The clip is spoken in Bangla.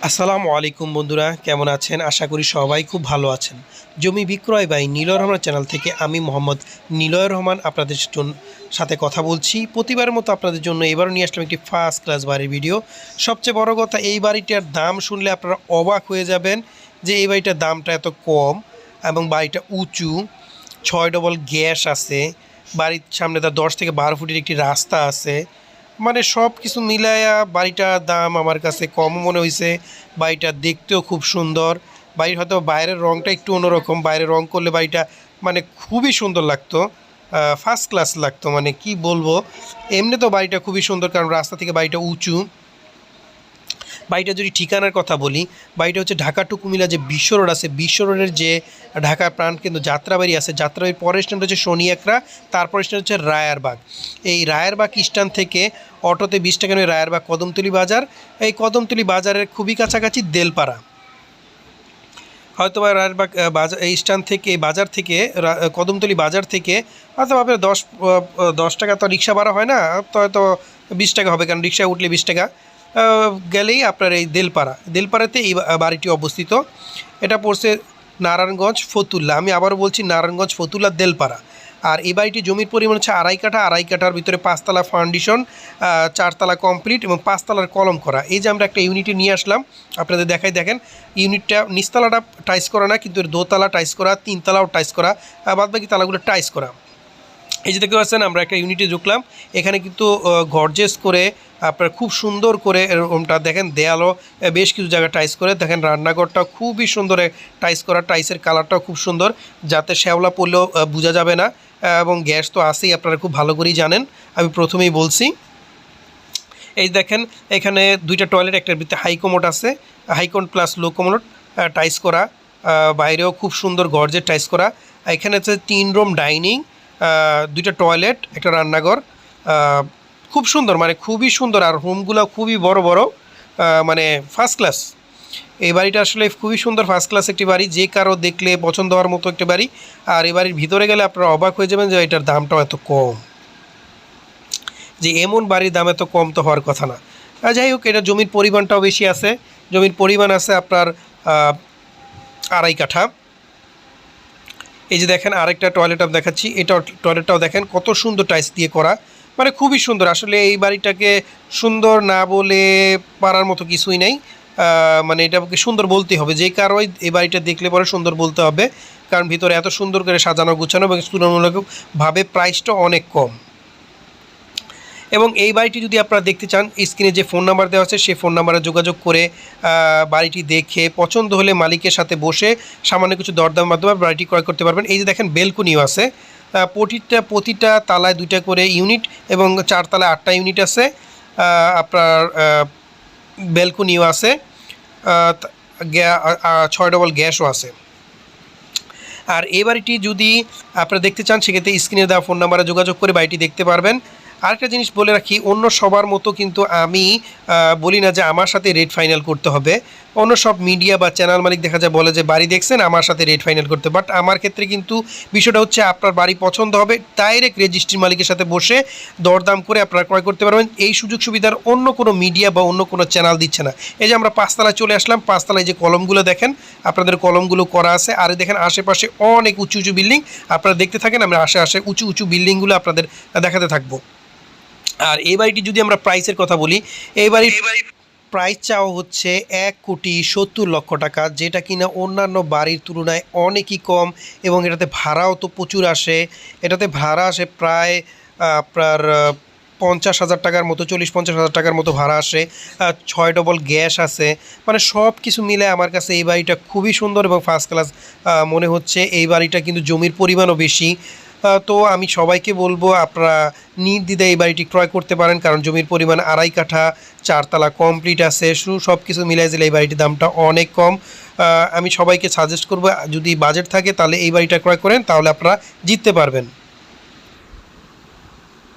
আসসালামু আলাইকুম বন্ধুরা, কেমন আছেন? আশা করি সবাই খুব ভালো আছেন। জমি বিক্রয় বাই নিলয় রহমান চ্যানেল থেকে আমি মোহাম্মদ নিলয় রহমান আপনাদের সাথে কথা বলছি। প্রতিবারের মতো আপনাদের জন্য এবারও নিয়ে আসলাম একটি ফার্স্ট ক্লাস বাড়ির ভিডিও। সবচেয়ে বড় কথা, এই বাড়িটার দাম শুনলে আপনারা অবাক হয়ে যাবেন যে এই বাড়িটার দামটা এত কম এবং বাড়িটা উঁচু, 6 ডবল গ্যাস আছে, বাড়ির সামনে তার 10 থেকে 12 ফুটের একটি রাস্তা আছে। মানে সব কিছু মিলায়া বাড়িটার দাম আমার কাছে কম মনে হয়েছে। বাড়িটা দেখতেও খুব সুন্দর। বাড়ির হয়তো বাইরের রঙটা একটু অন্যরকম, বাইরে রং করলে বাড়িটা মানে খুবই সুন্দর লাগতো, ফার্স্ট ক্লাস লাগতো। মানে কি বলবো, এমনি তো বাড়িটা খুবই সুন্দর কারণ রাস্তা থেকে বাড়িটা উঁচু। বাড়িটা যদি ঠিকানার কথা বলি, বাড়িটা হচ্ছে ঢাকা টু কুমিল্লা যে বিশ্ব রোড আছে, বিশ্ব রোডের যে ঢাকা প্রাণকেন্দ্র যাত্রাবাড়ি আছে, যাত্রাবাড়ির পরের স্ট্যান্ড হচ্ছে শনিয়াকড়া, তারপর স্ট্যান্ড হচ্ছে রায়ারবাগ। এই রায়ারবাগ স্ট্যান্ড থেকে অটোতে 20 টাকা নিয়ে রায়ারবাগ কদমতলী বাজার। এই কদমতলী বাজারের খুবই কাছাকাছি দেলপাড়া। হয়তো বা রায়ারবাগ বাজার এই স্ট্যান্ড থেকে বাজার থেকে কদমতলী বাজার থেকে হয়তো আপনার 10 টাকা তো রিক্সা ভাড়া হয় না, তো হয়তো 20 টাকা হবে, কারণ রিক্সায় উঠলে 20 টাকা। গেলেই আপনার এই দেলপাড়াতে এই বাড়িটি অবস্থিত। এটা পড়ছে নারায়ণগঞ্জ ফতুল্লা। আমি আবারও বলছি, নারায়ণগঞ্জ ফতুল্লা দেলপাড়া। আর এই বাড়িটি জমির পরিমাণ হচ্ছে আড়াই কাঠা। আড়াই কাঠার ভিতরে 5 তলা ফাউন্ডেশন, 4 তলা কমপ্লিট এবং 5 তলার কলম করা। এই যে আমরা একটা ইউনিটে নিয়ে আসলাম, আপনাদের দেখাই। দেখেন ইউনিটটা নিচতলাটা টাইস করা না, কিন্তু দোতলা টাইস করা, 3 তলাও টাইস করা, বাদবাকি তালাগুলো টাইস করা। এই যে দেখতে পাচ্ছেন আমরা একটা ইউনিটে ঢুকলাম। এখানে কিন্তু গর্জেস করে আপনার খুব সুন্দর করে এরকমটা দেখেন, দেয়ালও বেশ কিছু জায়গায় টাইস করে। দেখেন রান্নাঘরটা খুবই সুন্দর টাইস করা, টাইসের কালারটাও খুব সুন্দর, যাতে শ্যাওলা পড়লেও বোঝা যাবে না। এবং গ্যাস তো আছেই, আপনারা খুব ভালো করেই জানেন, আমি প্রথমেই বলছি। এই দেখেন এখানে 2টা টয়লেট, একটার ভিতরে হাইকমোড আছে, হাইকমোড প্লাস লো কমোড টাইস করা। বাইরেও খুব সুন্দর গর্জের টাইস করা। এখানে হচ্ছে 3 রুম ডাইনিং, 2টা টয়লেট, একটা রান্নাঘর। খুব সুন্দর, মানে খুবই সুন্দর। আর রুমগুলো খুবই বড় বড়, মানে ফার্স্ট ক্লাস। এই বাড়িটা আসলে খুবই সুন্দর, ফার্স্ট ক্লাস একটি বাড়ি, যে কারো দেখলে পছন্দ হওয়ার মতো একটি বাড়ি। আর এই বাড়ির ভিতরে গেলে আপনারা অবাক হয়ে যাবেন যে এটার দামটাও এত কম, যে এমন বাড়ির দাম এত কম তো হওয়ার কথা না। যাই হোক, এটা জমির পরিমাণটাও বেশি আছে। জমির পরিমাণ আছে আপনার আড়াই কাঠা। এই যে দেখেন আরেকটা টয়লেট আমি দেখাচ্ছি, এটা টয়লেটটাও দেখেন কত সুন্দর টাইলস দিয়ে করা, মানে খুবই সুন্দর। আসলে এই বাড়িটাকে সুন্দর না বলে পারার মতো কিছুই নেই। মানে এটাকে সুন্দর বলতে হবে, যে কারোই এই বাড়িটা দেখলে পরে সুন্দর বলতে হবে, কারণ ভিতরে এত সুন্দর করে সাজানো গুছানো এবং তুলনামূলকভাবে প্রাইসটা অনেক কম। এবং এই বাড়িটি যদি আপনারা দেখতে চান, স্ক্রিনে যে ফোন নাম্বার দেওয়া আছে সেই ফোন নাম্বারে যোগাযোগ করে বাড়িটি দেখে পছন্দ হলে মালিকের সাথে বসে সামান্য কিছু দরদামের মাধ্যমে বাড়িটি ক্রয় করতে পারবেন। এই যে দেখেন বেলকনিও আছে, প্রতিটা তালায় 2টা করে ইউনিট এবং 4 তলায় 8টা ইউনিট আছে। আপনার বেলকনিও আছে, 6 ডবল গ্যাসও আছে। আর এই বাড়িটি যদি আপনারা দেখতে চান, সেক্ষেত্রে স্ক্রিনে দেওয়া ফোন নাম্বারে যোগাযোগ করে বাড়িটি দেখতে পারবেন। আরেকটা জিনিস বলে রাখি, অন্য সবার মতো কিন্তু আমি বলি না যে আমার সাথে রেট ফাইনাল করতে হবে। অন্য সব মিডিয়া বা চ্যানেল মালিক দেখা যায় বলে যে বাড়ি দেখছেন আমার সাথে রেট ফাইনাল করতে, বাট আমার ক্ষেত্রে কিন্তু বিষয়টা হচ্ছে আপনার বাড়ি পছন্দ হবে, ডাইরেক্ট রেজিস্ট্রি মালিকের সাথে বসে দরদাম করে আপনারা ক্রয় করতে পারবেন। এই সুযোগ সুবিধার অন্য কোনো মিডিয়া বা অন্য কোনো চ্যানেল দিচ্ছে না। এই যে আমরা 5 তলায় চলে আসলাম, 5 তলায় যে কলমগুলো দেখেন, আপনাদের কলমগুলো করা আছে। আর দেখেন আশেপাশে অনেক উঁচু উঁচু বিল্ডিং, আপনারা দেখতে থাকেন, আমরা আশেপাশে উঁচু উঁচু বিল্ডিংগুলো আপনাদের দেখাতে থাকবো। আর এই বাড়িটি যদি আমরা প্রাইসের কথা বলি, এই বাড়ির প্রাইস চাওয়া হচ্ছে 1,70,00,000 টাকা, যেটা কিনা অন্যান্য বাড়ির তুলনায় অনেকই কম। এবং এটাতে ভাড়াও তো প্রচুর আসে। এটাতে ভাড়া আসে প্রায় আপনার 50,000 টাকার মতো, 40-50,000 টাকার মতো ভাড়া আসে। 6 ডবল গ্যাস আছে। মানে সব কিছু মিলে আমার কাছে এই বাড়িটা খুবই সুন্দর এবং ফার্স্ট ক্লাস মনে হচ্ছে। এই বাড়িটা কিন্তু জমির পরিমাণও বেশি। তো আমি সবাইকে বলবো আপনারা নির্দ্বিধায় এই বাড়িটি ক্রয় করতে পারেন, কারণ জমির পরিমাণ আড়াই কাঠা, 4 তলা কমপ্লিট আছে। সব কিছু মিলাই দিলে এই বাড়িটির দামটা অনেক কম। আমি সবাইকে সাজেস্ট করবো, যদি বাজেট থাকে তাহলে এই বাড়িটা ক্রয় করেন, তাহলে আপনারা জিততে পারবেন।